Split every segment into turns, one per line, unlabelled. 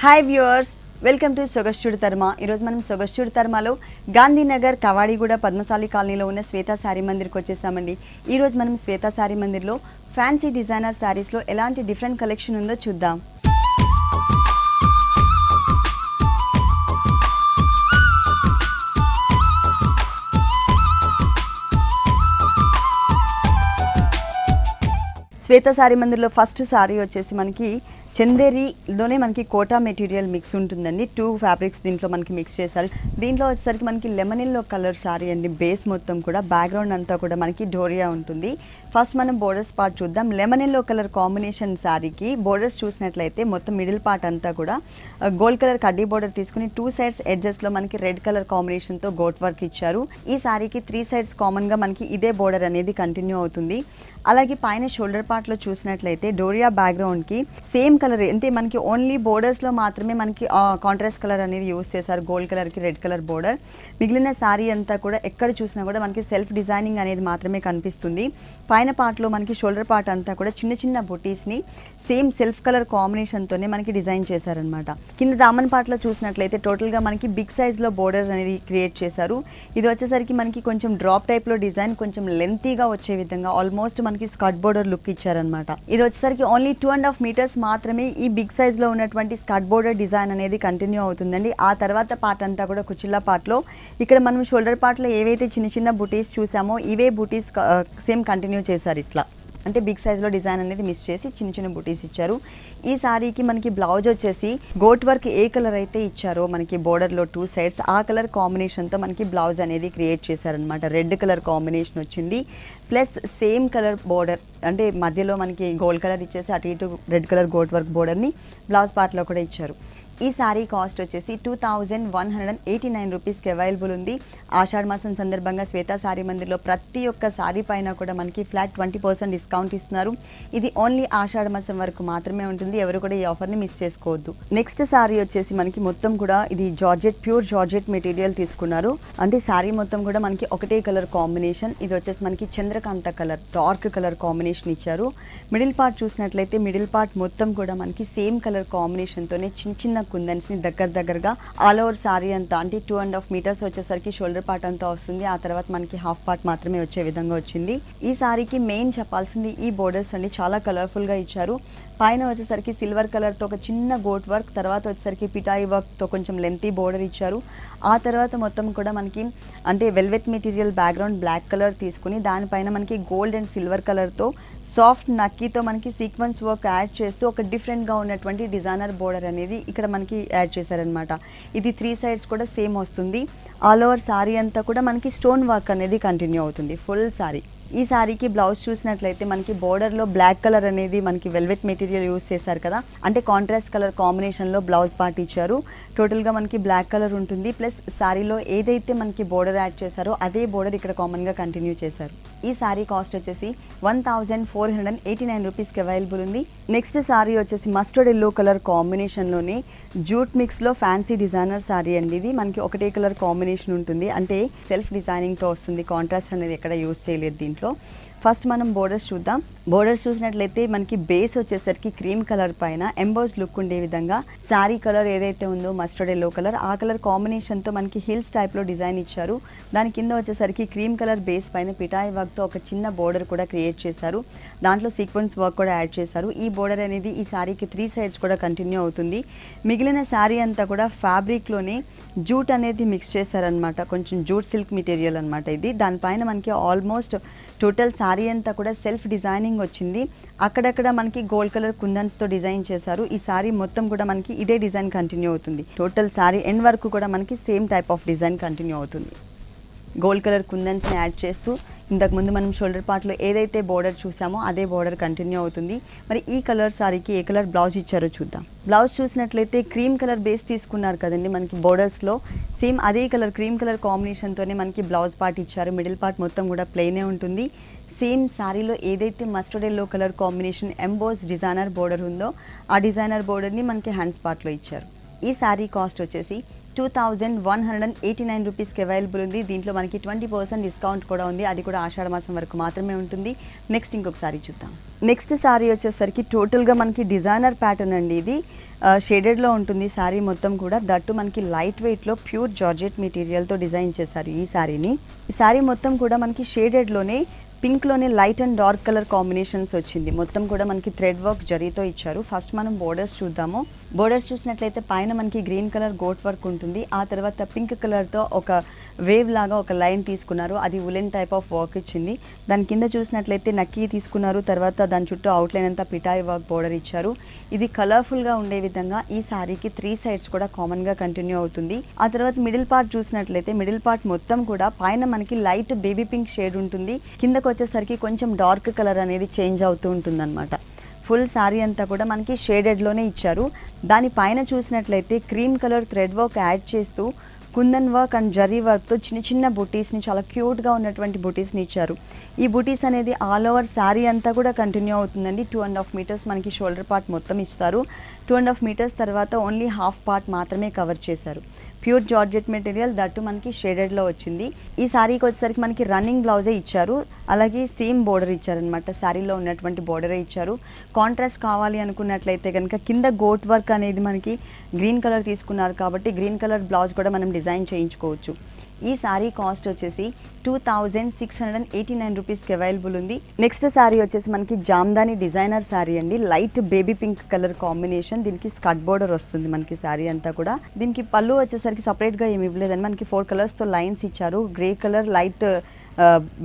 Hi viewers, welcome to Sogasu Chuda Tarama. ఈరోజు మనం సొగస్చుడు తర్మలో గాంధీనగర్ కవాడిగూడ పద్మశాలి కాలనీలో ఉన్న శ్వేత శారీ మందిర్కి వచ్చేసామండి. ఈరోజు మనం శ్వేత శారీ మందిర్లో ఫ్యాన్సీ డిజైనర్ శారీస్లో ఎలాంటి డిఫరెంట్ కలెక్షన్ ఉందో చూద్దాం. శ్వేత శారీ మందిర్లో ఫస్ట్ శారీ వచ్చేసి మనకి చందేరిలోనే మనకి కోటా మెటీరియల్ మిక్స్ ఉంటుందండి. 2 ఫ్యాబ్రిక్స్ దీంట్లో మనకి మిక్స్ చేశారు. దీంట్లో వచ్చేసరికి మనకి లెమన్ ఎల్లో కలర్ శారీ అండి. బేస్ మొత్తం కూడా బ్యాక్గ్రౌండ్ అంతా కూడా మనకి డోరియా ఉంటుంది. ఫస్ట్ మనం బోర్డర్స్ పార్ట్ చూద్దాం. లెమన్ ఎల్లో కలర్ కాంబినేషన్ శారీకి బోర్డర్స్ చూసినట్లయితే మొత్తం మిడిల్ పార్ట్ అంతా కూడా గోల్డ్ కలర్ కడ్డీ బోర్డర్ తీసుకుని 2 సైడ్స్ ఎడ్జెస్లో మనకి రెడ్ కలర్ కాంబినేషన్తో గోట్ వర్క్ ఇచ్చారు. ఈ శారీకి 3 సైడ్స్ కామన్గా మనకి ఇదే బోర్డర్ అనేది కంటిన్యూ అవుతుంది. అలాగే పైన షోల్డర్ పార్ట్లో చూసినట్లయితే డోరియా బ్యాక్గ్రౌండ్కి సేమ్ కలర్ అంటే మనకి ఓన్లీ బోర్డర్స్లో మాత్రమే మనకి కాంట్రాస్ట్ కలర్ అనేది యూస్ చేశారు. గోల్డ్ కలర్కి రెడ్ కలర్ బోర్డర్. మిగిలిన శారీ అంతా కూడా ఎక్కడ చూసినా కూడా మనకి సెల్ఫ్ డిజైనింగ్ అనేది మాత్రమే కనిపిస్తుంది. పైన పార్ట్లో మనకి షోల్డర్ పార్ట్ అంతా కూడా చిన్న చిన్న బుటీస్ని సేమ్ సెల్ఫ్ కలర్ కాంబినేషన్తోనే మనకి డిజైన్ చేశారనమాట. కింద దామన్ పార్ట్లో చూసినట్లయితే టోటల్గా మనకి బిగ్ సైజ్లో బోర్డర్ అనేది క్రియేట్ చేశారు. ఇది వచ్చేసరికి మనకి కొంచెం డ్రాప్ టైప్లో డిజైన్, కొంచెం లెంతీగా వచ్చే విధంగా ఆల్మోస్ట్ మనకి స్కర్ట్ బోర్డర్ లుక్ ఇచ్చారనమాట. ఇది వచ్చేసరికి ఓన్లీ 2.5 మీటర్స్ మాత్రమే ఈ బిగ్ సైజ్లో ఉన్నటువంటి స్కర్ట్ బోర్డర్ డిజైన్ అనేది కంటిన్యూ అవుతుందండి. ఆ తర్వాత పార్ట్ అంతా కూడా కుచిల్లా పార్ట్లో ఇక్కడ మనం షోల్డర్ పార్ట్లో ఏవైతే చిన్న చిన్న బుటీస్ చూసామో ఇవే బుటీస్ సేమ్ కంటిన్యూ చేశారు. ఇట్లా అంటే బిగ్ సైజ్లో డిజైన్ అనేది మిస్ చేసి చిన్న చిన్న బుటీస్ ఇచ్చారు. ఈ శారీకి మనకి బ్లౌజ్ వచ్చేసి గోట్ వర్క్ ఏ కలర్ అయితే ఇచ్చారో మనకి బోర్డర్లో 2 సైడ్స్ ఆ కలర్ కాంబినేషన్తో మనకి బ్లౌజ్ అనేది క్రియేట్ చేశారనమాట. రెడ్ కలర్ కాంబినేషన్ వచ్చింది. ప్లస్ సేమ్ కలర్ బోర్డర్ అంటే మధ్యలో మనకి గోల్డ్ కలర్ ఇచ్చేసి అటు ఇటు రెడ్ కలర్ గోట్ వర్క్ బోర్డర్ని బ్లౌజ్ పార్ట్లో కూడా ఇచ్చారు. ఈ శారీ కాస్ట్ వచ్చేసి 2189 రూపీస్కి అవైలబుల్ ఉంది. ఆషాఢ మాసం సందర్భంగా శ్వేత శారీ మందిర్లో ప్రతి ఒక్క శారీ పైన కూడా మనకి ఫ్లాట్ 20% డిస్కౌంట్ ఇస్తున్నారు. ఇది ఓన్లీ ఆషాఢ మాసం వరకు మాత్రమే ఉంటుంది. ఎవరు కూడా ఈ ఆఫర్ని మిస్ చేసుకోవద్దు. నెక్స్ట్ శారీ వచ్చేసి మనకి మొత్తం కూడా ఇది జార్జెట్, ప్యూర్ జార్జెట్ మెటీరియల్ తీసుకున్నారు. అంటే శారీ మొత్తం కూడా మనకి ఒకటే కలర్ కాంబినేషన్. ఇది వచ్చేసి మనకి Chandrakanta colour, dark colour combination ఇచ్చారు. మిడిల్ పార్ట్ చూసినట్లయితే మిడిల్ పార్ట్ మొత్తం కూడా మనకి సేమ్ కలర్ కాంబినేషన్తోనే చిన్న చిన్న కుందన్స్ని దగ్గరగా ఆల్ ఓవర్ శారీ అంతా అంటే 2.5 మీటర్స్ వచ్చేసరికి షోల్డర్ పార్ట్ అంతా వస్తుంది. ఆ తర్వాత మనకి హాఫ్ పార్ట్ మాత్రమే వచ్చే విధంగా వచ్చింది. ఈ శారీకి మెయిన్ చెప్పాల్సింది ఈ బోర్డర్స్ అండి. చాలా కలర్ఫుల్గా ఇచ్చారు. పైన వచ్చేసరికి సిల్వర్ కలర్తో ఒక చిన్న గోట్ వర్క్, తర్వాత వచ్చేసరికి పిటాయి వర్క్తో కొంచెం లెంతీ బోర్డర్ ఇచ్చారు. ఆ తర్వాత మొత్తం కూడా మనకి అంటే velvet material background black colour తీసుకుని దానిపైన మనకి గోల్డ్ అండ్ సిల్వర్ కలర్తో సాఫ్ట్ నక్కీతో మనకి సీక్వెన్స్ వర్క్ యాడ్ చేస్తూ ఒక డిఫరెంట్గా ఉన్నటువంటి డిజైనర్ బోర్డర్ అనేది ఇక్కడ మనకి యాడ్ చేశారనమాట. ఇది 3 సైడ్స్ కూడా సేమ్ వస్తుంది. ఆల్ ఓవర్ శారీ అంతా కూడా మనకి స్టోన్ వర్క్ అనేది కంటిన్యూ అవుతుంది ఫుల్ శారీ. ఈ శారీకి బ్లౌజ్ చూసినట్లయితే మనకి బోర్డర్లో బ్లాక్ కలర్ అనేది మనకి వెల్వెట్ మెటీరియల్ యూస్ చేశారు కదా, అంటే కాంట్రాస్ట్ కలర్ కాంబినేషన్లో బ్లౌజ్ పార్ట్ ఇచ్చారు. టోటల్గా మనకి బ్లాక్ కలర్ ఉంటుంది. ప్లస్ శారీలో ఏదైతే మనకి బోర్డర్ యాడ్ చేశారో అదే బోర్డర్ ఇక్కడ కామన్గా కంటిన్యూ చేశారు. ఈ శారీ కాస్ట్ వచ్చేసి 1489 రూపీస్కి అవైలబుల్ ఉంది. నెక్స్ట్ శారీ వచ్చేసి మస్టర్డ్ ఎల్లో కలర్ కాంబినేషన్లోనే జూట్ మిక్స్లో ఫ్యాన్సీ డిజైనర్ శారీ అండి. ఇది మనకి ఒకటే కలర్ కాంబినేషన్ ఉంటుంది. అంటే సెల్ఫ్ డిజైనింగ్తో వస్తుంది. కాంట్రాస్ట్ అనేది ఎక్కడ యూస్ చేయలేదు దీంట్లో. ఫస్ట్ మనం బోర్డర్స్ చూద్దాం. బోర్డర్స్ చూసినట్లయితే మనకి బేస్ వచ్చేసరికి క్రీమ్ కలర్ పైన ఎంబోస్ లుక్ ఉండే విధంగా శారీ కలర్ ఏదైతే ఉందో మస్టర్డ్ ఎల్లో కలర్ ఆ కలర్ కాంబినేషన్తో మనకి హిల్స్ టైప్లో డిజైన్ ఇచ్చారు. దాని కింద వచ్చేసరికి క్రీమ్ కలర్ బేస్ పైన పిటాయి వర్క్తో ఒక చిన్న బోర్డర్ కూడా క్రియేట్ చేశారు. దాంట్లో సీక్వెన్స్ వర్క్ కూడా యాడ్ చేశారు. ఈ బోర్డర్ అనేది ఈ శారీకి 3 సైడ్స్ కూడా కంటిన్యూ అవుతుంది. మిగిలిన శారీ అంతా కూడా ఫ్యాబ్రిక్లోనే జూట్ అనేది మిక్స్ చేశారనమాట. కొంచెం జూట్ సిల్క్ మెటీరియల్ అనమాట ఇది. దానిపైన మనకి ఆల్మోస్ట్ టోటల్ శారీ అంతా కూడా సెల్ఫ్ డిజైనింగ్ వచ్చింది. అక్కడక్కడ మనకి గోల్డ్ కలర్ కుందన్స్తో డిజైన్ చేశారు. ఈ శారీ మొత్తం కూడా మనకి ఇదే డిజైన్ కంటిన్యూ అవుతుంది. టోటల్ శారీ ఎండ్ వరకు కూడా మనకి same type of design continue అవుతుంది. గోల్డ్ కలర్ కుందన్స్ని యాడ్ చేస్తూ ఇంతకుముందు మనం షోల్డర్ పార్ట్లో ఏదైతే బోర్డర్ చూసామో అదే బోర్డర్ కంటిన్యూ అవుతుంది. మరి ఈ కలర్ శారీకి ఏ కలర్ బ్లౌజ్ ఇచ్చారో చూద్దాం. బ్లౌజ్ చూసినట్లయితే క్రీమ్ కలర్ బేస్ తీసుకున్నారు కదండి మనకి బోర్డర్స్లో, సేమ్ అదే కలర్ క్రీమ్ కలర్ కాంబినేషన్తోనే మనకి బ్లౌజ్ పార్ట్ ఇచ్చారు. మిడిల్ పార్ట్ మొత్తం కూడా ప్లెయినే ఉంటుంది. సేమ్ శారీలో ఏదైతే mustard yellow colour combination emboss designer border ఉందో ఆ డిజైనర్ బోర్డర్ని మనకి హ్యాండ్స్ పార్ట్లో ఇచ్చారు. ఈ శారీ కాస్ట్ వచ్చేసి 2189 రూపీస్కి అవైలబుల్ ఉంది. దీంట్లో మనకి 20% డిస్కౌంట్ కూడా ఉంది. అది కూడా ఆషాఢ మాసం వరకు మాత్రమే ఉంటుంది. నెక్స్ట్ ఇంకొక సారీ చూద్దాం. నెక్స్ట్ సారీ వచ్చేసరికి టోటల్గా మనకి డిజైనర్ ప్యాటర్న్ అండి. ఇది షేడెడ్లో ఉంటుంది శారీ మొత్తం కూడా. దట్టు మనకి లైట్ వెయిట్లో ప్యూర్ జార్జెట్ మెటీరియల్తో డిజైన్ చేశారు ఈ శారీని. ఈ శారీ మొత్తం కూడా మనకి షేడెడ్లోనే పింక్లోనే light and dark colour combinations వచ్చింది. మొత్తం కూడా మనకి థ్రెడ్ వర్క్ జరీతో ఇచ్చారు. ఫస్ట్ మనం బోర్డర్స్ చూద్దాము. బోర్డర్స్ చూసినట్లయితే పైన మనకి గ్రీన్ కలర్ గోట్ వర్క్ ఉంటుంది. ఆ తర్వాత పింక్ కలర్తో ఒక వేవ్ లాగా ఒక లైన్ తీసుకున్నారు. అది ఉలెన్ టైప్ ఆఫ్ వర్క్ ఇచ్చింది. దాని కింద చూసినట్లయితే నక్కీ తీసుకున్నారు. తర్వాత దాని చుట్టూ అవుట్లైన్ అంతా పిటాయి వర్క్ బోర్డర్ ఇచ్చారు. ఇది కలర్ఫుల్గా ఉండే విధంగా ఈ శారీకి 3 సైడ్స్ కూడా కామన్గా కంటిన్యూ అవుతుంది. ఆ తర్వాత మిడిల్ పార్ట్ చూసినట్లయితే మిడిల్ పార్ట్ మొత్తం కూడా పైన మనకి లైట్ బేబీ పింక్ షేడ్ ఉంటుంది. కిందకు వచ్చేసరికి కొంచెం డార్క్ కలర్ అనేది చేంజ్ అవుతూ ఉంటుందన్నమాట. ఫుల్ శారీ అంతా కూడా మనకి షేడెడ్లోనే ఇచ్చారు. దానిపైన చూసినట్లయితే cream colour thread work add చేస్తూ కుందన్ వర్క్ అండ్ జరీ వర్క్తో చిన్న చిన్న బుటీస్ని, చాలా క్యూట్గా ఉన్నటువంటి బుటీస్ని ఇచ్చారు. ఈ బుటీస్ అనేది ఆల్ ఓవర్ శారీ అంతా కూడా కంటిన్యూ అవుతుందండి. 2.5 మీటర్స్ మనకి షోల్డర్ పార్ట్ మొత్తం ఇస్తారు. 2.5 మీటర్స్ తర్వాత ఓన్లీ హాఫ్ పార్ట్ మాత్రమే కవర్ చేశారు. ప్యూర్ జార్జెట్ మెటీరియల్, దట్టు మనకి షేడెడ్లో వచ్చింది. ఈ శారీకి వచ్చేసరికి మనకి రన్నింగ్ బ్లౌజే ఇచ్చారు. అలాగే సేమ్ బోర్డర్ ఇచ్చారనమాట. శారీలో ఉన్నటువంటి బోర్డరే ఇచ్చారు. కాంట్రాస్ట్ కావాలి అనుకున్నట్లయితే కనుక కింద గోట్ వర్క్ అనేది మనకి గ్రీన్ కలర్ తీసుకున్నారు కాబట్టి గ్రీన్ కలర్ బ్లౌజ్ కూడా మనం డిజైన్ చేయించుకోవచ్చు. ఈ శారీ కాస్ట్ వచ్చేసి 2689 రూపీస్కి అవైలబుల్ ఉంది. నెక్స్ట్ శారీ వచ్చేసి మనకి జామ్దాని డిజైనర్ శారీ అండి. Light baby pink colour combination. దీనికి స్కర్ట్ బోర్డర్ వస్తుంది మనకి శారీ అంతా కూడా. దీనికి పళ్ళు వచ్చేసరికి సపరేట్గా ఏమి ఇవ్వలేదని మనకి 4 కలర్స్తో లైన్స్ ఇచ్చారు. Grey colour, light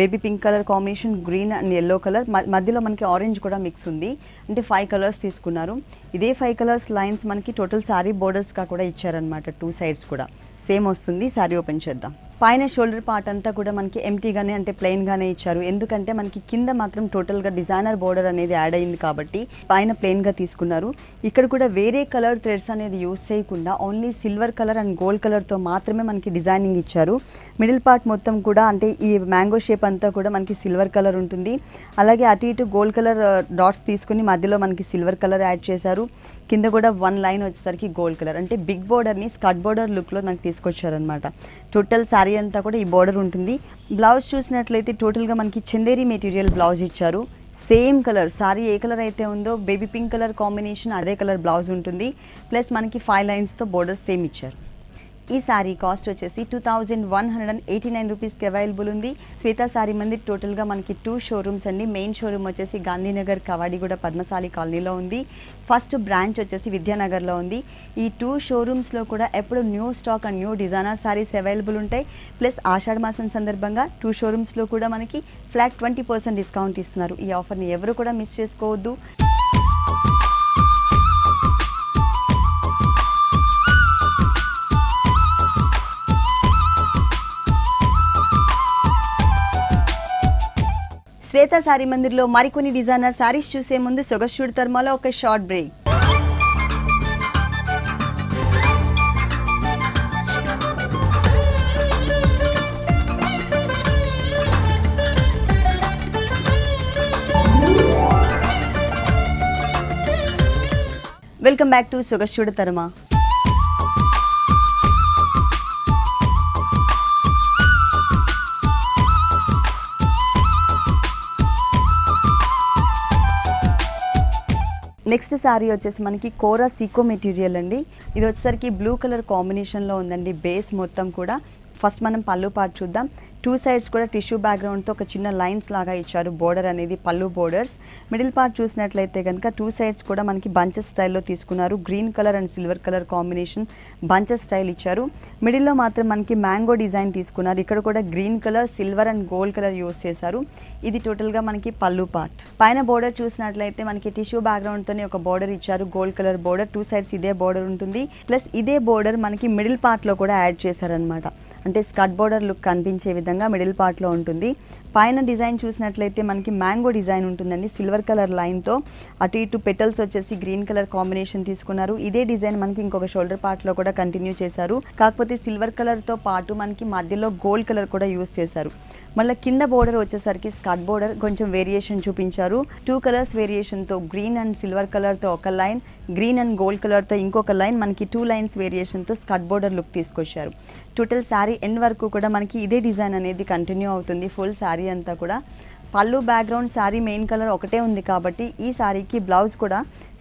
baby pink colour combination, green and yellow colour, మధ్యలో మనకి ఆరెంజ్ కూడా మిక్స్ ఉంది. అంటే 5 కలర్స్ తీసుకున్నారు. ఇదే 5 కలర్స్ లైన్స్ మనకి టోటల్ శారీ బోర్డర్స్గా కూడా ఇచ్చారనమాట. 2 సైడ్స్ కూడా సేమ్ వస్తుంది. శారీ ఓపెన్ చేద్దాం. పైన షోల్డర్ పార్ట్ అంతా కూడా మనకి ఎంటీగానే అంటే ప్లెయిన్గానే ఇచ్చారు. ఎందుకంటే మనకి కింద మాత్రం టోటల్గా డిజైనర్ బోర్డర్ అనేది యాడ్ అయింది కాబట్టి పైన ప్లెయిన్గా తీసుకున్నారు. ఇక్కడ కూడా వేరే కలర్ థ్రెడ్స్ అనేది యూస్ చేయకుండా only silver colour and gold కలర్తో మాత్రమే మనకి డిజైనింగ్ ఇచ్చారు. మిడిల్ పార్ట్ మొత్తం కూడా అంటే ఈ మ్యాంగో షేప్ అంతా కూడా మనకి సిల్వర్ కలర్ ఉంటుంది. అలాగే అటు ఇటు గోల్డ్ కలర్ డాట్స్ తీసుకుని మధ్యలో మనకి సిల్వర్ కలర్ యాడ్ చేశారు. కింద కూడా 1 లైన్ వచ్చేసరికి గోల్డ్ కలర్, అంటే బిగ్ బోర్డర్ని స్కర్ట్ బోర్డర్ లుక్లో నాకు తీసుకొచ్చారనమాట. టోటల్ శారీ అంతా కూడా ఈ బోర్డర్ ఉంటుంది. బ్లౌజ్ చూసినట్లయితే టోటల్గా మనకి చందేరి మెటీరియల్ బ్లౌజ్ ఇచ్చారు. సేమ్ కలర్, సారీ ఏ కలర్ అయితే ఉందో బేబీ పింక్ కలర్ కాంబినేషన్ అదే కలర్ బ్లౌజ్ ఉంటుంది. ప్లస్ మనకి 5 లైన్స్తో బోర్డర్ సేమ్ ఇచ్చారు. ఈ శారీ కాస్ట్ వచ్చేసి 2189 రూపీస్కి అవైలబుల్ ఉంది. శ్వేత శారీ మందిర్ టోటల్గా మనకి 2 షోరూమ్స్ అండి. మెయిన్ షోరూమ్ వచ్చేసి గాంధీనగర్ కవాడిగూడ పద్మశాలి కాలనీలో ఉంది. ఫస్ట్ బ్రాంచ్ వచ్చేసి విద్యానగర్లో ఉంది. ఈ 2 షోరూమ్స్లో కూడా ఎప్పుడు new stock and new designer saris available ఉంటాయి. ప్లస్ ఆషాఢ మాసం సందర్భంగా 2 షోరూమ్స్లో కూడా మనకి ఫ్లాట్ 20% డిస్కౌంట్ ఇస్తున్నారు. ఈ ఆఫర్ని ఎవరు కూడా మిస్ చేసుకోవద్దు. శ్వేత శారీ మందిర్లో మరికొన్ని డిజైనర్ శారీస్ చూసే ముందు సొగస్యూడ్ తర్మాలో ఒక short break. Welcome back to Sogasu Chuda Tarama. Next sari వచ్చేసి మనకి కోరా సీకో మెటీరియల్ అండి. ఇది వచ్చేసరికి బ్లూ కలర్ కాంబినేషన్లో ఉందండి బేస్ మొత్తం కూడా. ఫస్ట్ మనం పళ్ళు పార్ట్ చూద్దాం. 2 సైడ్స్ కూడా టిష్యూ బ్యాక్గ్రౌండ్తో ఒక చిన్న లైన్స్ లాగా ఇచ్చారు. బోర్డర్ అనేది పళ్ళు బోర్డర్స్. మిడిల్ పార్ట్ చూసినట్లయితే కనుక 2 సైడ్స్ కూడా మనకి బంచెస్ స్టైల్లో తీసుకున్నారు. Green colour and silver colour combination bunches style ఇచ్చారు. మిడిల్లో మాత్రం మనకి మ్యాంగో డిజైన్ తీసుకున్నారు. ఇక్కడ కూడా green colour, silver and gold colour use చేశారు. ఇది టోటల్గా మనకి పళ్ళు పార్ట్. పైన బోర్డర్ చూసినట్లయితే మనకి టిష్యూ బ్యాక్గ్రౌండ్తోనే ఒక బోర్డర్ ఇచ్చారు. Gold colour border. 2 సైడ్స్ ఇదే బోర్డర్ ఉంటుంది. ప్లస్ ఇదే బోర్డర్ మనకి మిడిల్ పార్ట్లో కూడా యాడ్ చేశారనమాట. అంటే స్కర్ట్ బోర్డర్ లుక్ కనిపించే విధంగా మిడిల్ పార్ట్లో ఉంటుంది. పైన డిజైన్ చూసినట్లయితే మనకి మ్యాంగో డిజైన్ ఉంటుందండి. సిల్వర్ కలర్ లైన్తో అటు ఇటు పెటల్స్ వచ్చేసి గ్రీన్ కలర్ కాంబినేషన్ తీసుకున్నారు. ఇదే డిజైన్ మనకి ఇంకొక షోల్డర్ పార్ట్లో కూడా కంటిన్యూ చేశారు. కాకపోతే సిల్వర్ కలర్తో పాటు మనకి మధ్యలో గోల్డ్ కలర్ కూడా యూస్ చేశారు. మళ్ళీ కింద బోర్డర్ వచ్చేసరికి స్కర్ట్ బోర్డర్ కొంచెం వేరియేషన్ చూపించారు. 2 కలర్స్ వేరియేషన్తో గ్రీన్ అండ్ సిల్వర్ కలర్తో ఒక లైన్, గ్రీన్ అండ్ గోల్డ్ కలర్తో ఇంకొక లైన్ మనకి 2 లైన్స్ వేరియేషన్తో స్కర్ట్ బోర్డర్ లుక్ తీసుకొచ్చారు. టోటల్ శారీ ఎండ్ వరకు కూడా మనకి ఇదే డిజైన్ అనేది కంటిన్యూ అవుతుంది ఫుల్ శారీ అంతా కూడా. పళ్ళు బ్యాక్గ్రౌండ్ శారీ మెయిన్ కలర్ ఒకటే ఉంది కాబట్టి ఈ శారీకి బ్లౌజ్ కూడా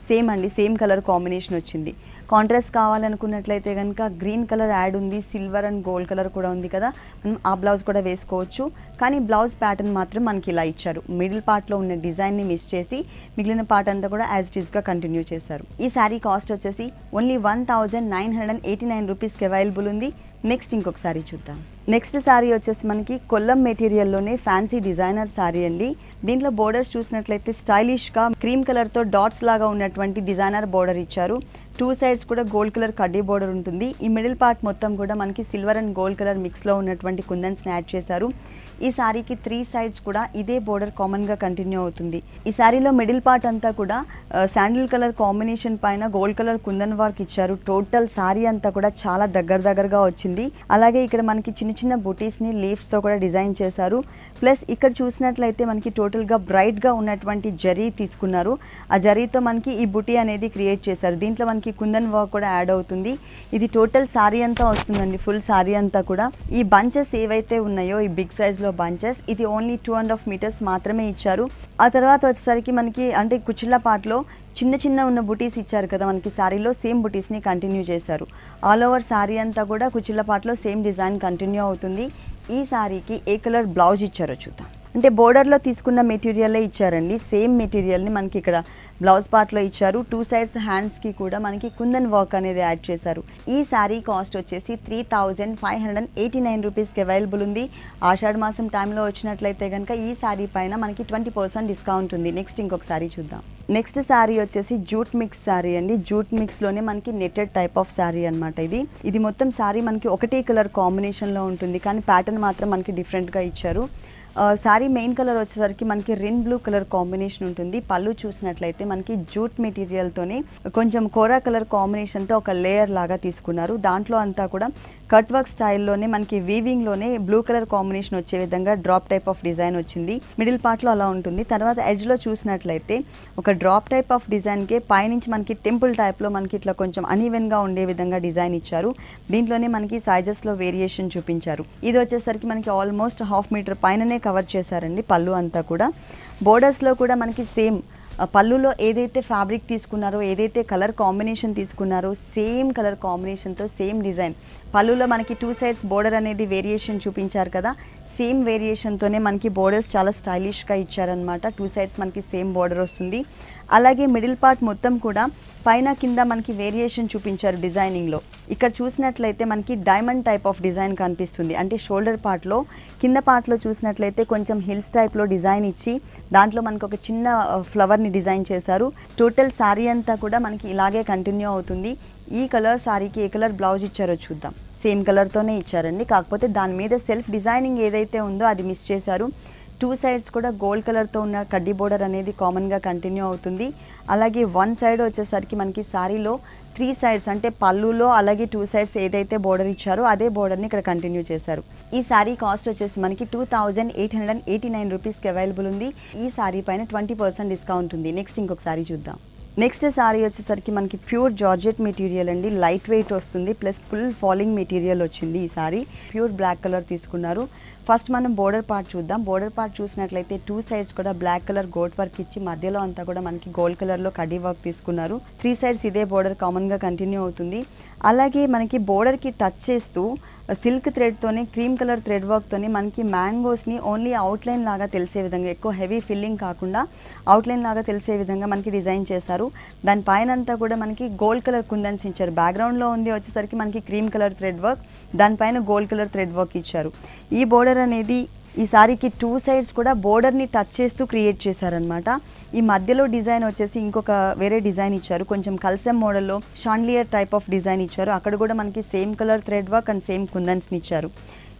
సేమ్ అండి, సేమ్ కలర్ కాంబినేషన్ వచ్చింది. కాంట్రాస్ట్ కావాలనుకున్నట్లయితే కనుక గ్రీన్ కలర్ యాడ్ ఉంది, సిల్వర్ అండ్ గోల్డ్ కలర్ కూడా ఉంది కదా, మనం ఆ బ్లౌజ్ కూడా వేసుకోవచ్చు. కానీ బ్లౌజ్ ప్యాటర్న్ మాత్రం మనకి ఇలా ఇచ్చారు. మిడిల్ పార్ట్లో ఉన్న డిజైన్ని మిస్ చేసి మిగిలిన పార్ట్ అంతా కూడా యాజ్ ఇట్ ఈస్గా కంటిన్యూ చేశారు. ఈ శారీ కాస్ట్ వచ్చేసి ఓన్లీ 1989 రూపీస్కి అవైలబుల్ ఉంది. నెక్స్ట్ ఇంకొక శారీ చూద్దాం. నెక్స్ట్ శారీ వచ్చేసి మనకి కొల్లం మెటీరియల్లోనే ఫ్యాన్సీ డిజైనర్ శారీ అండి. దీంట్లో బోర్డర్స్ చూసినట్లయితే స్టైలిష్గా క్రీమ్ కలర్తో డాట్స్ లాగా ఉన్నటువంటి డిజైనర్ బోర్డర్ ఇచ్చారు. 2 సైడ్స్ కూడా గోల్డ్ కలర్ కడ్డీ బోర్డర్ ఉంటుంది. ఈ మిడిల్ పార్ట్ మొత్తం కూడా మనకి సిల్వర్ అండ్ గోల్డ్ కలర్ మిక్స్లో ఉన్నటువంటి కుందన్స్ని యాడ్ చేశారు. ఈ శారీకి 3 సైడ్స్ కూడా ఇదే బోర్డర్ కామన్గా కంటిన్యూ అవుతుంది. ఈ శారీలో మిడిల్ పార్ట్ అంతా కూడా శాండిల్ కలర్ కాంబినేషన్ పైన గోల్డ్ కలర్ కుందన్ వర్క్ ఇచ్చారు. టోటల్ శారీ అంతా కూడా చాలా దగ్గరగా వచ్చింది. అలాగే ఇక్కడ మనకి చిన్న చిన్న బుటీస్ని లీవ్స్తో కూడా డిజైన్ చేశారు. ప్లస్ ఇక్కడ చూసినట్లయితే మనకి టోటల్గా బ్రైట్గా ఉన్నటువంటి జరీ తీసుకున్నారు. ఆ జరీతో మనకి ఈ బుటీ అనేది క్రియేట్ చేశారు. దీంట్లో మనకి కుందన్ వర్క్ కూడా యాడ్ అవుతుంది. ఇది టోటల్ శారీ అంతా వస్తుందండి, ఫుల్ శారీ అంతా కూడా. ఈ బంచెస్ ఏవైతే ఉన్నాయో ఈ బిగ్ సైజ్లో బంచెస్, ఇది ఓన్లీ 2.5 మీటర్స్ మాత్రమే ఇచ్చారు. ఆ తర్వాత వచ్చేసరికి మనకి అంటే కుచ్చిళ్ళ పార్ట్లో చిన్న ఉన్న బుటీస్ ఇచ్చారు కదా మనకి శారీలో, సేమ్ బుటీస్ని కంటిన్యూ చేశారు. ఆల్ ఓవర్ శారీ అంతా కూడా కుచ్చిళ్ళ పార్ట్లో సేమ్ డిజైన్ కంటిన్యూ అవుతుంది. ఈ శారీకి ఏ కలర్ బ్లౌజ్ ఇచ్చారో చూద్దాం. అంటే బోర్డర్లో తీసుకున్న మెటీరియలే ఇచ్చారండి, సేమ్ మెటీరియల్ని మనకి ఇక్కడ బ్లౌజ్ పార్ట్లో ఇచ్చారు. 2 సైడ్స్ హ్యాండ్స్కి కూడా మనకి కుందన్ వర్క్ అనేది యాడ్ చేశారు. ఈ శారీ కాస్ట్ వచ్చేసి 3589 రూపీస్కి అవైలబుల్ ఉంది. ఆషాఢ మాసం టైంలో వచ్చినట్లయితే కనుక ఈ శారీ పైన మనకి 20% డిస్కౌంట్ ఉంది. నెక్స్ట్ ఇంకొక శారీ చూద్దాం. నెక్స్ట్ శారీ వచ్చేసి జూట్ మిక్స్ శారీ అండి. జూట్ మిక్స్లోనే మనకి నెట్టెడ్ టైప్ ఆఫ్ శారీ అనమాట. ఇది మొత్తం శారీ మనకి ఒకటే కలర్ కాంబినేషన్లో ఉంటుంది, కానీ ప్యాటర్న్ మాత్రం మనకి డిఫరెంట్గా ఇచ్చారు. శారీ మెయిన్ కలర్ వచ్చేసరికి మనకి రిన్ బ్లూ కలర్ కాంబినేషన్ ఉంటుంది. పళ్ళు చూసినట్లయితే మనకి జూట్ మెటీరియల్తోనే కొంచెం కోరా కలర్ కాంబినేషన్తో ఒక లేయర్ లాగా తీసుకున్నారు. దాంట్లో అంతా కూడా కట్ వర్క్ స్టైల్లోనే మనకి వీవింగ్లోనే బ్లూ కలర్ కాంబినేషన్ వచ్చే విధంగా డ్రాప్ టైప్ ఆఫ్ డిజైన్ వచ్చింది. మిడిల్ పార్ట్లో అలా ఉంటుంది. తర్వాత ఎడ్జ్లో చూసినట్లయితే ఒక డ్రాప్ టైప్ ఆఫ్ డిజైన్కే పైనుంచి మనకి టెంపుల్ టైప్లో మనకి ఇట్లా కొంచెం అన్ఈవెన్గా ఉండే విధంగా డిజైన్ ఇచ్చారు. దీంట్లోనే మనకి సైజెస్లో వేరియేషన్ చూపించారు. ఇది వచ్చేసరికి మనకి ఆల్మోస్ట్ 1/2 మీటర్ పైననే కవర్ చేశారండి పళ్ళు అంతా కూడా. బోర్డర్స్లో కూడా మనకి సేమ్ పళ్ళులో ఏదైతే ఫ్యాబ్రిక్ తీసుకున్నారో, ఏదైతే కలర్ కాంబినేషన్ తీసుకున్నారో సేమ్ కలర్ కాంబినేషన్తో సేమ్ డిజైన్. పళ్ళులో మనకి 2 సైడ్స్ బోర్డర్ అనేది వేరియేషన్ చూపించారు కదా, సేమ్ వేరియేషన్తోనే మనకి బోర్డర్స్ చాలా స్టైలిష్గా ఇచ్చారనమాట. 2 సైడ్స్ మనకి సేమ్ బోర్డర్ వస్తుంది. అలాగే మిడిల్ పార్ట్ మొత్తం కూడా పైన కింద మనకి వేరియేషన్ చూపించారు డిజైనింగ్లో. ఇక్కడ చూసినట్లయితే మనకి డైమండ్ టైప్ ఆఫ్ డిజైన్ కనిపిస్తుంది. అంటే షోల్డర్ పార్ట్లో కింద పార్ట్లో చూసినట్లయితే కొంచెం హిల్స్ టైప్లో డిజైన్ ఇచ్చి దాంట్లో మనకు ఒక చిన్న ఫ్లవర్ని డిజైన్ చేశారు. టోటల్ శారీ అంతా కూడా మనకి ఇలాగే కంటిన్యూ అవుతుంది. ఈ కలర్ శారీకి ఏ కలర్ బ్లౌజ్ ఇచ్చారో చూద్దాం. సేమ్ కలర్తోనే ఇచ్చారండి, కాకపోతే దాని మీద సెల్ఫ్ డిజైనింగ్ ఏదైతే ఉందో అది మిస్ చేశారు. 2 సైడ్స్ కూడా గోల్డ్ కలర్తో ఉన్న కడ్డీ బోర్డర్ అనేది కామన్గా కంటిన్యూ అవుతుంది. అలాగే 1 సైడ్ వచ్చేసరికి మనకి శారీలో 3 సైడ్స్ అంటే పళ్ళులో అలాగే 2 సైడ్స్ ఏదైతే బోర్డర్ ఇచ్చారో అదే బోర్డర్ని ఇక్కడ కంటిన్యూ చేశారు. ఈ శారీ కాస్ట్ వచ్చేసి మనకి 2889 రూపీస్కి అవైలబుల్ ఉంది. ఈ శారీ పైన 20% డిస్కౌంట్ ఉంది. నెక్స్ట్ ఇంకొక శారీ చూద్దాం. నెక్స్ట్ శారీ వచ్చేసరికి మనకి ప్యూర్ జార్జెట్ మెటీరియల్ అండి. లైట్ వెయిట్ వస్తుంది, ప్లస్ ఫుల్ ఫాలింగ్ మెటీరియల్ వచ్చింది. ఈ శారీ ప్యూర్ బ్లాక్ కలర్ తీసుకున్నారు. ఫస్ట్ మనం బోర్డర్ పార్ట్ చూద్దాం. బోర్డర్ పార్ట్ చూసినట్లయితే 2 సైడ్స్ కూడా బ్లాక్ కలర్ గోట్ వర్క్ ఇచ్చి మధ్యలో అంతా కూడా మనకి గోల్డ్ కలర్లో కడ్డీ వర్క్ తీసుకున్నారు. 3 సైడ్స్ ఇదే బోర్డర్ కామన్గా కంటిన్యూ అవుతుంది. అలాగే మనకి బోర్డర్కి టచ్ చేస్తూ సిల్క్ థ్రెడ్తోనే క్రీమ్ కలర్ థ్రెడ్ వర్క్తోనే మనకి మ్యాంగోస్ని ఓన్లీ అవుట్లైన్ లాగా తెలిసే విధంగా, ఎక్కువ హెవీ ఫిల్లింగ్ కాకుండా అవుట్లైన్ లాగా తెలిసే విధంగా మనకి డిజైన్ చేశారు. దాని పైన అంతా కూడా మనకి గోల్డ్ కలర్ కుందన్స్ ఇచ్చారు. బ్యాక్గ్రౌండ్లో ఉంది వచ్చేసరికి మనకి క్రీమ్ కలర్ థ్రెడ్ వర్క్, దానిపైన గోల్డ్ కలర్ థ్రెడ్ వర్క్ ఇచ్చారు. ఈ బోర్డర్ అనేది ఈ సారీకి 2 సైడ్స్ కూడా బోర్డర్ని టచ్ చేస్తూ క్రియేట్ చేశారనమాట. ఈ మధ్యలో డిజైన్ వచ్చేసి ఇంకొక వేరే డిజైన్ ఇచ్చారు. కొంచెం కల్సెం మోడల్లో షాండ్లియర్ టైప్ ఆఫ్ డిజైన్ ఇచ్చారు. అక్కడ కూడా మనకి same colour thread work and same కుందన్స్ని ఇచ్చారు.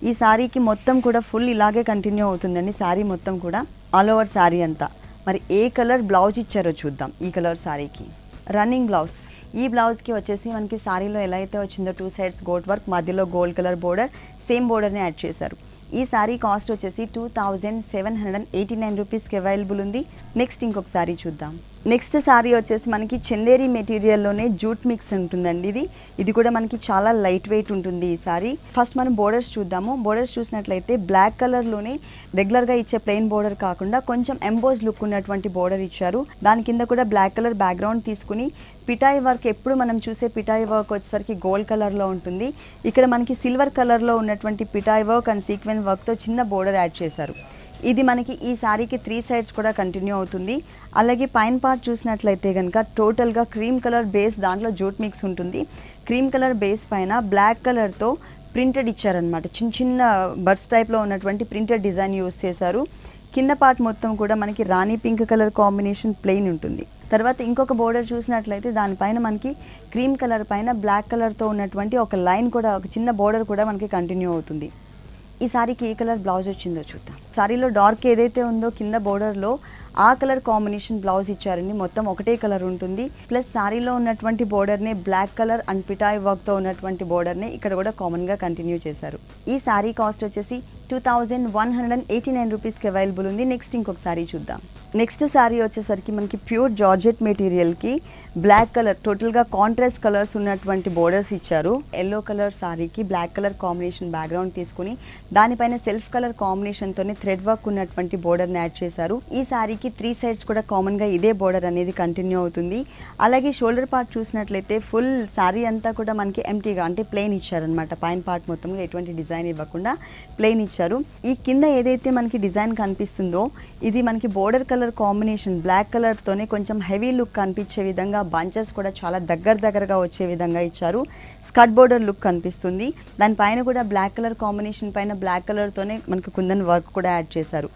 ఈ సారీకి మొత్తం కూడా ఫుల్ ఇలాగే కంటిన్యూ అవుతుందండి. సారీ మొత్తం కూడా ఆల్ ఓవర్ సారీ అంతా. మరి ఏ కలర్ బ్లౌజ్ ఇచ్చారో చూద్దాం. ఈ కలర్ సారీకి రన్నింగ్ బ్లౌజ్. ఈ బ్లౌజ్కి వచ్చేసి మనకి సారీలో ఎలా అయితే వచ్చిందో 2 సైడ్స్ గోట్ వర్క్, మధ్యలో గోల్డ్ కలర్ బోర్డర్, సేమ్ బోర్డర్ని యాడ్ చేశారు. ఈ సారీ కాస్ట్ వచ్చేసి 2789 రూపీస్కి అవైలబుల్ ఉంది. నెక్స్ట్ ఇంకొక సారీ చూద్దాం. నెక్స్ట్ సారీ వచ్చేసి మనకి చందేరి మెటీరియల్లోనే జూట్ మిక్స్ ఉంటుందండి. ఇది కూడా మనకి చాలా లైట్ వెయిట్ ఉంటుంది ఈ సారీ. ఫస్ట్ మనం బోర్డర్స్ చూద్దాము. బోర్డర్స్ చూసినట్లయితే బ్లాక్ కలర్లోనే రెగ్యులర్గా ఇచ్చే ప్లెయిన్ బోర్డర్ కాకుండా కొంచెం ఎంబోజ్ లుక్ ఉన్నటువంటి బోర్డర్ ఇచ్చారు. దాని కింద కూడా బ్లాక్ కలర్ బ్యాక్గ్రౌండ్ తీసుకుని పిటాయి వర్క్, ఎప్పుడు మనం చూసే పిటాయి వర్క్ వచ్చేసరికి గోల్డ్ కలర్లో ఉంటుంది. ఇక్కడ మనకి సిల్వర్ కలర్లో ఉన్నటువంటి పిటాయి వర్క్ అండ్ సీక్వెన్స్ వర్క్తో చిన్న బోర్డర్ యాడ్ చేశారు. ఇది మనకి ఈ సారీకి 3 సైడ్స్ కూడా కంటిన్యూ అవుతుంది. అలాగే పైన పార్ట్ చూసినట్లయితే కనుక టోటల్గా క్రీమ్ కలర్ బేస్, దాంట్లో జూట్ మిక్స్ ఉంటుంది. క్రీమ్ కలర్ బేస్ పైన బ్లాక్ కలర్తో ప్రింటెడ్ ఇచ్చారనమాట. చిన్న చిన్న బర్డ్స్ టైప్లో ఉన్నటువంటి ప్రింటెడ్ డిజైన్ యూస్ చేశారు. కింద పార్ట్ మొత్తం కూడా మనకి రాణి పింక్ కలర్ కాంబినేషన్ ప్లెయిన్ ఉంటుంది. తర్వాత ఇంకొక బోర్డర్ చూసినట్లయితే దానిపైన మనకి క్రీమ్ కలర్ పైన బ్లాక్ కలర్తో ఉన్నటువంటి ఒక లైన్ కూడా, ఒక చిన్న బోర్డర్ కూడా మనకి కంటిన్యూ అవుతుంది. ఈ సారీకి ఏ కలర్ బ్లౌజ్ వచ్చిందో చూద్దాం. సారీలో డార్క్ ఏదైతే ఉందో కింద బోర్డర్లో ఆ కలర్ కాంబినేషన్ బ్లౌజ్ ఇచ్చారండి. మొత్తం ఒకటే కలర్ ఉంటుంది. ప్లస్ సారీలో ఉన్నటువంటి బోర్డర్ని బ్లాక్ కలర్ అండ్ పిటాయి వర్క్తో ఉన్నటువంటి బోర్డర్ని ఇక్కడ కూడా కామన్గా కంటిన్యూ చేశారు. ఈ సారీ కాస్ట్ వచ్చేసి 2189 రూపీస్కి అవైలబుల్ ఉంది. నెక్స్ట్ ఇంకొక సారీ చూద్దాం. నెక్స్ట్ సారీ వచ్చేసరికి మనకి ప్యూర్ జార్జెట్ మెటీరియల్కి బ్లాక్ కలర్, టోటల్గా కాంట్రాస్ట్ కలర్స్ ఉన్నటువంటి బోర్డర్స్ ఇచ్చారు. ఎల్లో కలర్ సారీకి బ్లాక్ కలర్ కాంబినేషన్ బ్యాక్గ్రౌండ్ తీసుకుని దానిపైన సెల్ఫ్ కలర్ కాంబినేషన్తోనే థ్రెడ్ వర్క్ ఉన్నటువంటి బోర్డర్ని యాడ్ చేశారు. ఈ సారీకి 3 సైడ్స్ కూడా కామన్గా ఇదే బోర్డర్ అనేది కంటిన్యూ అవుతుంది. అలాగే షోల్డర్ పార్ట్ చూసినట్లయితే ఫుల్ సారీ అంతా కూడా మనకి ఎంటీగా, అంటే ప్లెయిన్ ఇచ్చారనమాట. పైన పార్ట్ మొత్తం ఎటువంటి డిజైన్ ఇవ్వకుండా ప్లెయిన్ ఇచ్చారు. ఈ కింద ఏదైతే మనకి డిజైన్ కనిపిస్తుందో ఇది మనకి బోర్డర్ కలర్ కాంబినేషన్ బ్లాక్ కలర్తోనే కొంచెం హెవీ లుక్ కనిపించే విధంగా, బంచెస్ కూడా చాలా దగ్గరగా వచ్చే విధంగా ఇచ్చారు. స్కర్ట్ బోర్డర్ లుక్ కనిపిస్తుంది. దానిపైన కూడా బ్లాక్ కలర్ కాంబినేషన్ పైన బ్లాక్ కలర్తోనే మనకి కుందన్ వర్క్ కూడా యాడ్ చేశారు.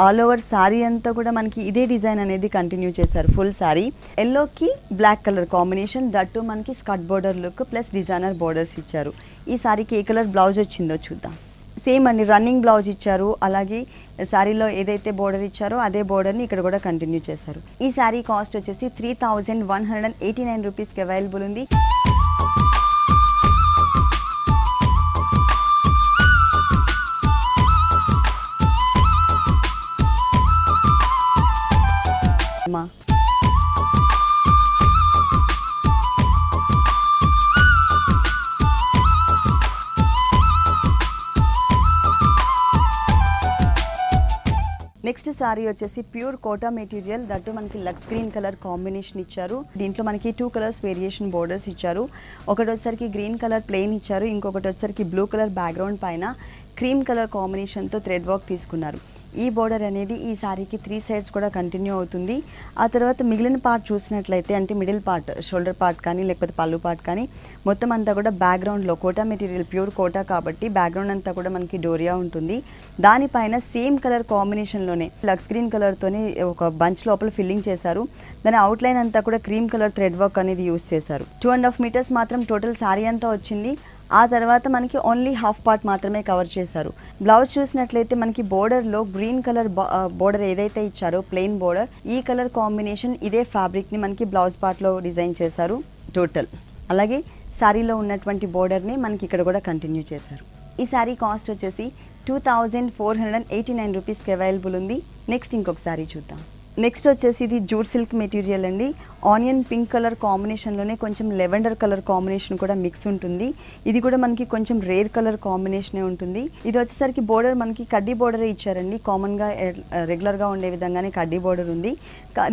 ఆల్ ఓవర్ సారీ అంతా కూడా మనకి ఇదే డిజైన్ అనేది కంటిన్యూ చేశారు. ఫుల్ సారీ ఎల్లోకి బ్లాక్ కలర్ కాంబినేషన్, దట్టు మనకి skirt border look plus designer borders ఇచ్చారు. ఈ సారీకి ఏ కలర్ బ్లౌజ్ వచ్చిందో చూద్దాం. సేమ్ అండి, రన్నింగ్ బ్లౌజ్ ఇచ్చారు. అలాగే శారీలో ఏదైతే బోర్డర్ ఇచ్చారో అదే బోర్డర్ని ఇక్కడ కూడా కంటిన్యూ చేశారు. ఈ శారీ కాస్ట్ వచ్చేసి 3189 రూపీస్కి అవైలబుల్ ఉంది. నెక్స్ట్ సారీ వచ్చేసి ప్యూర్ కోటా మెటీరియల్, దట్టు మనకి లక్స్ గ్రీన్ కలర్ కాంబినేషన్ ఇచ్చారు. దీంట్లో మనకి 2 కలర్స్ వేరియేషన్ బోర్డర్స్ ఇచ్చారు. ఒకటి వచ్చేసరికి గ్రీన్ కలర్ ప్లెయిన్ ఇచ్చారు. ఇంకొకటి వచ్చేసరికి బ్లూ కలర్ బ్యాక్గ్రౌండ్ పైన క్రీమ్ కలర్ కాంబినేషన్తో థ్రెడ్ వర్క్ తీసుకున్నారు. ఈ బోర్డర్ అనేది ఈ సారీకి 3 సైడ్స్ కూడా కంటిన్యూ అవుతుంది. ఆ తర్వాత మిగిలిన పార్ట్ చూసినట్లయితే, అంటే మిడిల్ పార్ట్, షోల్డర్ పార్ట్ కానీ లేకపోతే పళ్ళు పార్ట్ కానీ మొత్తం అంతా కూడా బ్యాక్గ్రౌండ్లో కోటా మెటీరియల్, ప్యూర్ కోటా కాబట్టి బ్యాక్గ్రౌండ్ అంతా కూడా మనకి డోరియా ఉంటుంది. దానిపైన సేమ్ కలర్ కాంబినేషన్లోనే లక్స్ గ్రీన్ కలర్తోని ఒక బంచ్ లోపల ఫిల్లింగ్ చేశారు. దాని అవుట్లైన్ అంతా కూడా క్రీమ్ కలర్ థ్రెడ్ వర్క్ అనేది యూస్ చేశారు. 2.5 మీటర్స్ మాత్రం టోటల్ సారీ అంతా వచ్చింది. ఆ తర్వాత మనకి ఓన్లీ హాఫ్ పార్ట్ మాత్రమే కవర్ చేశారు. బ్లౌజ్ చూసినట్లయితే మనకి బోర్డర్లో గ్రీన్ కలర్ బోర్డర్ ఏదైతే ఇచ్చారో ప్లెయిన్ బోర్డర్, ఈ కలర్ కాంబినేషన్ ఇదే ఫ్యాబ్రిక్ని మనకి బ్లౌజ్ పార్ట్లో డిజైన్ చేశారు టోటల్. అలాగే శారీలో ఉన్నటువంటి బోర్డర్ని మనకి ఇక్కడ కూడా కంటిన్యూ చేశారు. ఈ శారీ కాస్ట్ వచ్చేసి 2489 రూపీస్కి అవైలబుల్ ఉంది. నెక్స్ట్ ఇంకొక శారీ చూద్దాం. నెక్స్ట్ వచ్చేసి ఇది జూట్ సిల్క్ మెటీరియల్ అండి. ఆనియన్ పింక్ కలర్ కాంబినేషన్లోనే కొంచెం లెవెండర్ కలర్ కాంబినేషన్ కూడా మిక్స్ ఉంటుంది. ఇది కూడా మనకి కొంచెం రేర్ కలర్ కాంబినేషనే ఉంటుంది. ఇది వచ్చేసరికి బోర్డర్ మనకి కడ్డీ బోర్డరే ఇచ్చారండి. కామన్గా రెగ్యులర్గా ఉండే విధంగానే కడ్డీ బోర్డర్ ఉంది.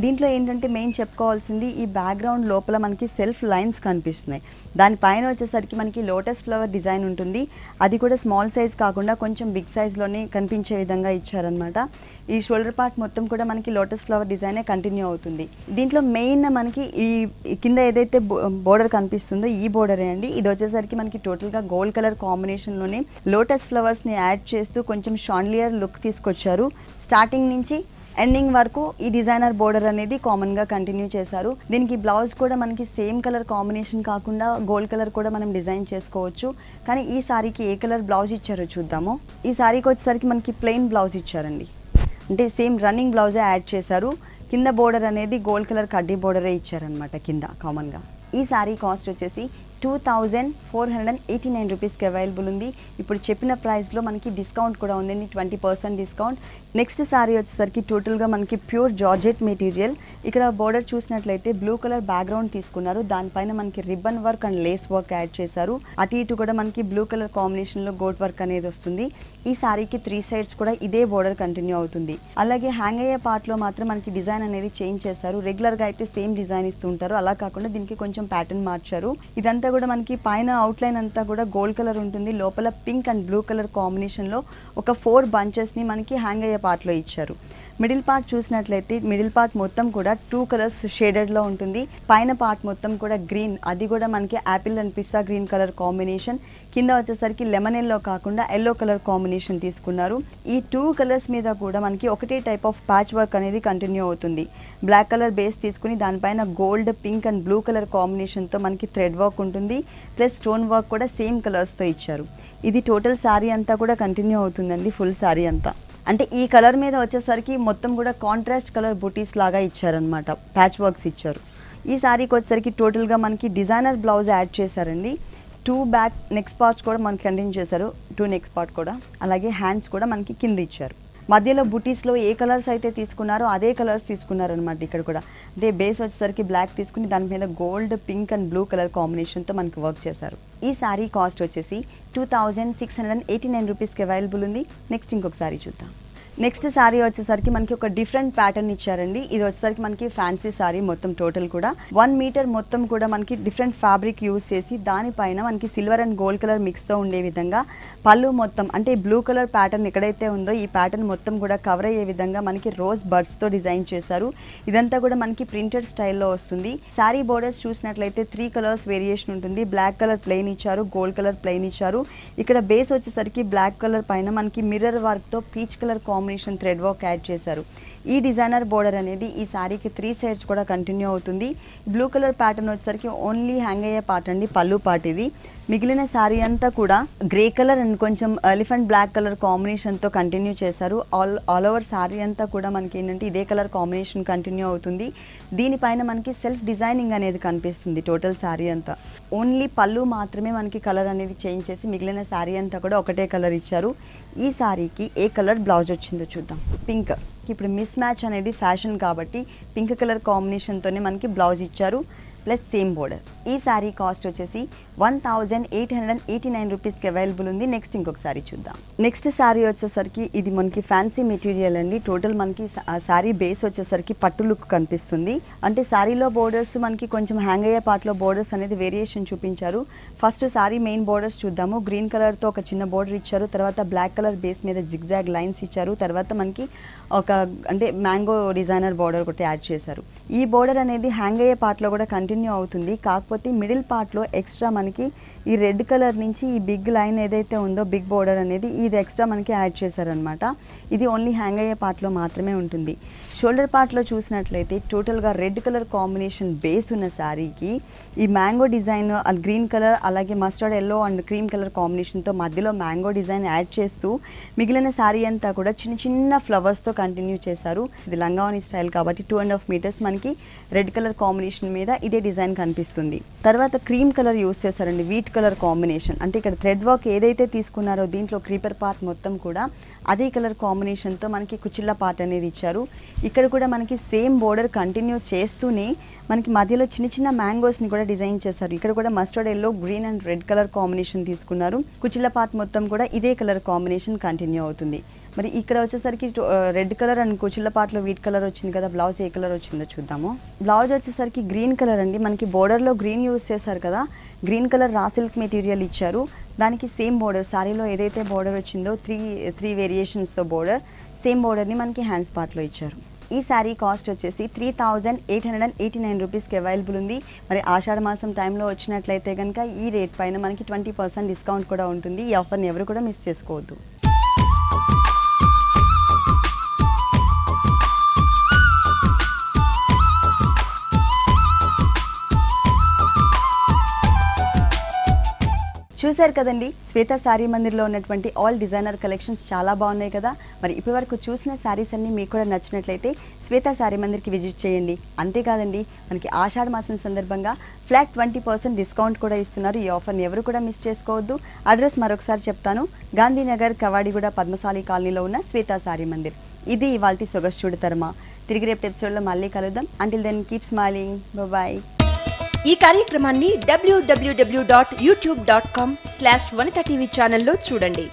దీంట్లో ఏంటంటే మెయిన్ చెప్పుకోవాల్సింది, ఈ బ్యాక్గ్రౌండ్ లోపల మనకి సెల్ఫ్ లైన్స్ కనిపిస్తున్నాయి. దానిపైన వచ్చేసరికి మనకి లోటస్ ఫ్లవర్ డిజైన్ ఉంటుంది. అది కూడా స్మాల్ సైజ్ కాకుండా కొంచెం బిగ్ సైజ్లోనే కనిపించే విధంగా ఇచ్చారనమాట. ఈ షోల్డర్ పార్ట్ మొత్తం కూడా మనకి లోటస్ ఫ్లవర్ డిజైనే కంటిన్యూ అవుతుంది. దీంట్లో మెయిన్ మనకి ఈ కింద ఏదైతే బోర్డర్ కనిపిస్తుందో ఈ బోర్డరే అండి. ఇది వచ్చేసరికి మనకి టోటల్గా గోల్డ్ కలర్ కాంబినేషన్లోనే లోటస్ ఫ్లవర్స్ని యాడ్ చేస్తూ కొంచెం షాండ్లియర్ లుక్ తీసుకొచ్చారు. స్టార్టింగ్ నుంచి ఎండింగ్ వరకు ఈ డిజైనర్ బోర్డర్ అనేది కామన్గా కంటిన్యూ చేశారు. దీనికి బ్లౌజ్ కూడా మనకి సేమ్ కలర్ కాంబినేషన్ కాకుండా గోల్డ్ కలర్ కూడా మనం డిజైన్ చేసుకోవచ్చు. కానీ ఈ సారీకి ఏ కలర్ బ్లౌజ్ ఇచ్చారో చూద్దాము. ఈ సారీకి వచ్చేసరికి మనకి ప్లెయిన్ బ్లౌజ్ ఇచ్చారండి. అంటే సేమ్ రన్నింగ్ బ్లౌజే యాడ్ చేశారు. కింద బోర్డర్ అనేది గోల్డ్ కలర్ కడ్డీ బోర్డరే ఇచ్చారనమాట కింద కామన్గా. ఈ సారీ కాస్ట్ వచ్చేసి 2489 రూపీస్కి అవైలబుల్ ఉంది. ఇప్పుడు చెప్పిన ప్రైస్లో మనకి డిస్కౌంట్ కూడా ఉందండి, 20% డిస్కౌంట్. నెక్స్ట్ శారీ వచ్చేసరికి టోటల్గా మనకి ప్యూర్ జార్జెట్ మెటీరియల్. ఇక్కడ బోర్డర్ చూసినట్లయితే బ్లూ కలర్ బ్యాక్గ్రౌండ్ తీసుకున్నారు, దానిపైన మనకి ribbon work and lace work add చేశారు. అటు ఇటు కూడా మనకి బ్లూ కలర్ కాంబినేషన్లో గోట్ వర్క్ అనేది వస్తుంది. ఈ శారీకి 3 సైడ్స్ కూడా ఇదే బోర్డర్ కంటిన్యూ అవుతుంది. అలాగే హ్యాంగ్ అయ్యే పార్ట్లో మాత్రం మనకి డిజైన్ అనేది చేంజ్ చేశారు. రెగ్యులర్గా అయితే సేమ్ డిజైన్ ఇస్తూ ఉంటారు, అలా కాకుండా దీనికి కొంచెం ప్యాటర్న్ మార్చారు. ఇదంతా కూడా మనకి పైన అవుట్లైన్ అంతా కూడా గోల్డ్ కలర్ ఉంటుంది, లోపల పింక్ అండ్ బ్లూ కలర్ కాంబినేషన్లో ఒక 4 బంచెస్ని మనకి హ్యాంగ్ అయ్యే పార్ట్లో ఇచ్చారు. మిడిల్ పార్ట్ చూసినట్లయితే మిడిల్ పార్ట్ మొత్తం కూడా 2 కలర్స్ షేడెడ్లో ఉంటుంది. పైన పార్ట్ మొత్తం కూడా గ్రీన్, అది కూడా మనకి Apple and pista green colour combination. కింద వచ్చేసరికి లెమన్ ఎల్లో కాకుండా ఎల్లో కలర్ కాంబినేషన్ తీసుకున్నారు. ఈ 2 కలర్స్ మీద కూడా మనకి ఒకటే టైప్ ఆఫ్ ప్యాచ్ వర్క్ అనేది కంటిన్యూ అవుతుంది. బ్లాక్ కలర్ బేస్ తీసుకుని దానిపైన gold, pink and blue colour కాంబినేషన్తో మనకి థ్రెడ్ వర్క్ ఉంటుంది, ప్లస్ స్టోన్ వర్క్ కూడా సేమ్ కలర్స్తో ఇచ్చారు. ఇది టోటల్ శారీ అంతా కూడా కంటిన్యూ అవుతుందండి, ఫుల్ శారీ అంతా. అంటే ఈ కలర్ మీద వచ్చేసరికి మొత్తం కూడా కాంట్రాస్ట్ కలర్ బుటీస్ లాగా ఇచ్చారనమాట, ప్యాచ్ వర్క్స్ ఇచ్చారు. ఈ శారీకి వచ్చేసరికి టోటల్గా మనకి డిజైనర్ బ్లౌజ్ యాడ్ చేశారండి. 2 బ్యాక్ నెక్స్ పార్ట్స్ కూడా మనకి కంటిన్యూ చేశారు, 2 నెక్స్ పార్ట్ కూడా. అలాగే హ్యాండ్స్ కూడా మనకి కింద ఇచ్చారు. మధ్యలో బుటీస్లో ఏ కలర్స్ అయితే తీసుకున్నారో అదే కలర్స్ తీసుకున్నారనమాట ఇక్కడ కూడా. అంటే బేస్ వచ్చేసరికి బ్లాక్ తీసుకుని దాని మీద gold, pink and blue colour కాంబినేషన్తో మనకి వర్క్ చేశారు. ఈ శారీ కాస్ట్ వచ్చేసి 2689 రూపీస్కి అవైలబుల్ ఉంది. నెక్స్ట్ ఇంకొక శారీ చూద్దాం. నెక్స్ట్ శారీ వచ్చేసరికి మనకి ఒక డిఫరెంట్ ప్యాటర్న్ ఇచ్చారండి. ఇది వచ్చేసరికి మనకి ఫ్యాన్సీ శారీ మొత్తం టోటల్ కూడా 1 మీటర్ మొత్తం కూడా మనకి డిఫరెంట్ ఫ్యాబ్రిక్ యూజ్ చేసి దానిపైన మనకి సిల్వర్ అండ్ గోల్డ్ కలర్ మిక్స్తో ఉండే విధంగా పళ్ళు మొత్తం అంటే బ్లూ కలర్ ప్యాటర్న్ ఎక్కడైతే ఉందో ఈ ప్యాటర్న్ మొత్తం కూడా కవర్ అయ్యే విధంగా మనకి రోజ్ బర్డ్స్తో డిజైన్ చేశారు. ఇదంతా కూడా మనకి ప్రింటెడ్ స్టైల్లో వస్తుంది. శారీ బోర్డర్స్ చూసినట్లయితే 3 కలర్స్ వేరియేషన్ ఉంటుంది. బ్లాక్ కలర్ ప్లెయిన్ ఇచ్చారు, గోల్డ్ కలర్ ప్లెయిన్ ఇచ్చారు. ఇక్కడ బేస్ వచ్చేసరికి బ్లాక్ కలర్ పైన మనకి మిర్రర్ వర్క్తో peach colour combination thread work add చేశారు. ఈ డిజైనర్ బోర్డర్ అనేది ఈ శారీకి 3 సైడ్స్ కూడా కంటిన్యూ అవుతుంది. బ్లూ కలర్ ప్యాటర్న్ వచ్చేసరికి ఓన్లీ హ్యాంగ్ అయ్యే పార్ట్ అండి, పళ్ళు పార్ట్ ఇది. మిగిలిన శారీ అంతా కూడా గ్రే కలర్ అండ్ కొంచెం ఎలిఫెంట్ బ్లాక్ కలర్ కాంబినేషన్తో కంటిన్యూ చేశారు. ఆల్ ఓవర్ శారీ అంతా కూడా మనకి ఏంటంటే ఇదే కలర్ కాంబినేషన్ కంటిన్యూ అవుతుంది. దీనిపైన మనకి సెల్ఫ్ డిజైనింగ్ అనేది కనిపిస్తుంది. టోటల్ శారీ అంతా ఓన్లీ పళ్ళు మాత్రమే మనకి కలర్ అనేది చేంజ్ చేసి మిగిలిన శారీ అంతా కూడా ఒకటే కలర్ ఇచ్చారు. ఈ శారీకి ఏ కలర్ బ్లౌజ్ వచ్చిందో చూద్దాం. పింక్. ఇప్పుడు మిస్ మ్యాచ్ అనేది ఫ్యాషన్ కాబట్టి పింక్ కలర్ కాంబినేషన్తోనే మనకి బ్లౌజ్ ఇచ్చారు, ప్లస్ సేమ్ బోర్డర్. ఈ శారీ కాస్ట్ వచ్చేసి 1889 రూపీస్కి అవైలబుల్ ఉంది. నెక్స్ట్ ఇంకొక శారీ చూద్దాం. నెక్స్ట్ శారీ వచ్చేసరికి ఇది మనకి ఫ్యాన్సీ మెటీరియల్ అండి. టోటల్ మనకి శారీ బేస్ వచ్చేసరికి పట్టు లుక్ కనిపిస్తుంది. అంటే శారీలో బోర్డర్స్ మనకి కొంచెం హ్యాంగ్ అయ్యే పార్ట్లో బోర్డర్స్ అనేది వేరియేషన్ చూపించారు. ఫస్ట్ శారీ మెయిన్ బోర్డర్స్ చూద్దాము. గ్రీన్ కలర్తో ఒక చిన్న బోర్డర్ ఇచ్చారు, తర్వాత బ్లాక్ కలర్ బేస్ మీద జిగ్జాగ్ లైన్స్ ఇచ్చారు, తర్వాత మనకి ఒక అంటే మ్యాంగో డిజైనర్ బోర్డర్ ఒకటి యాడ్ చేశారు. ఈ బోర్డర్ అనేది హ్యాంగ్ అయ్యే పార్ట్లో కూడా కంటిన్యూ అవుతుంది. కాకపోతే మిడిల్ పార్ట్లో ఎక్స్ట్రా మనకి ఈ రెడ్ కలర్ నుంచి ఈ బిగ్ లైన్ ఏదైతే ఉందో బిగ్ బోర్డర్ అనేది ఇది ఎక్స్ట్రా మనకి యాడ్ చేశారనమాట. ఇది ఓన్లీ హ్యాంగ్ అయ్యే పార్ట్లో మాత్రమే ఉంటుంది. షోల్డర్ పార్ట్లో చూసినట్లయితే టోటల్గా రెడ్ కలర్ కాంబినేషన్ బేస్ ఉన్న శారీకి ఈ మ్యాంగో డిజైన్ గ్రీన్ కలర్ అలాగే mustard yellow and cream colour కాంబినేషన్తో మధ్యలో మ్యాంగో డిజైన్ యాడ్ చేస్తూ మిగిలిన శారీ అంతా కూడా చిన్న చిన్న ఫ్లవర్స్తో కంటిన్యూ చేశారు. ఇది లంగావని స్టైల్ కాబట్టి 2.5 మీటర్స్ మనకి రెడ్ కలర్ కాంబినేషన్ మీద ఇదే డిజైన్ కనిపిస్తుంది. తర్వాత క్రీమ్ కలర్ యూస్ చేశారండి, వీట్ కలర్ కాంబినేషన్. అంటే ఇక్కడ థ్రెడ్ వర్క్ ఏదైతే తీసుకున్నారో దీంట్లో క్రీపర్ పార్ట్ మొత్తం కూడా అదే కలర్ కాంబినేషన్తో మనకి కుచిళ్ళ పార్ట్ అనేది ఇచ్చారు. ఇక్కడ కూడా మనకి సేమ్ బోర్డర్ కంటిన్యూ చేస్తూనే మనకి మధ్యలో చిన్న చిన్న మ్యాంగోస్ని కూడా డిజైన్ చేశారు. ఇక్కడ కూడా mustard yellow, green and red colour combination తీసుకున్నారు. కుచిళ్ళ పార్ట్ మొత్తం కూడా ఇదే కలర్ కాంబినేషన్ కంటిన్యూ అవుతుంది. మరి ఇక్కడ వచ్చేసరికి రెడ్ కలర్ అండ్ కుచిళ్ళ పార్ట్లో వీట్ కలర్ వచ్చింది కదా, బ్లౌజ్ ఏ కలర్ వచ్చిందో చూద్దాము. బ్లౌజ్ వచ్చేసరికి గ్రీన్ కలర్ అండి. మనకి బోర్డర్లో గ్రీన్ యూస్ చేశారు కదా, green colour raw silk material ఇచ్చారు. దానికి సేమ్ బోర్డర్ శారీలో ఏదైతే బోర్డర్ వచ్చిందో త్రీ వేరియేషన్స్తో బోర్డర్, సేమ్ బోర్డర్ని మనకి హ్యాండ్స్ పార్ట్లో ఇచ్చారు. ఈ శారీ కాస్ట్ వచ్చేసి 3889 రూపీస్కి అవైలబుల్ ఉంది. మరి ఆషాఢ మాసం టైంలో వచ్చినట్లయితే కనుక ఈ రేట్ పైన మనకి 20% డిస్కౌంట్ కూడా ఉంటుంది. ఈ ఆఫర్ని ఎవరు కూడా మిస్ చేసుకోవద్దు. చూశారు కదండి, శ్వేత శారీ మందిర్లో ఉన్నటువంటి ఆల్ డిజైనర్ కలెక్షన్స్ చాలా బాగున్నాయి కదా. మరి ఇప్పటివరకు చూసిన శారీస్ అన్నీ మీకు కూడా నచ్చినట్లయితే శ్వేత శారీ మందిర్కి విజిట్ చేయండి. అంతేకాదండి, మనకి ఆషాఢ మాసం సందర్భంగా ఫ్లాట్ 20% డిస్కౌంట్ కూడా ఇస్తున్నారు. ఈ ఆఫర్ని ఎవరు కూడా మిస్ చేసుకోవద్దు. అడ్రస్ మరొకసారి చెప్తాను, గాంధీనగర్ కవాడిగూడ పద్మశాలి కాలనీలో ఉన్న శ్వేత శారీ మందిర్. ఇది ఇవాల్టి సొగసు చూడతరమా. తిరిగి రేపు ఎపిసోడ్లో మళ్ళీ కలుద్దాం. Until then keep smiling. Bye.
ఈ కార్యక్రమాన్ని www.youtube.com/vanitaTV ఛానల్లో చూడండి.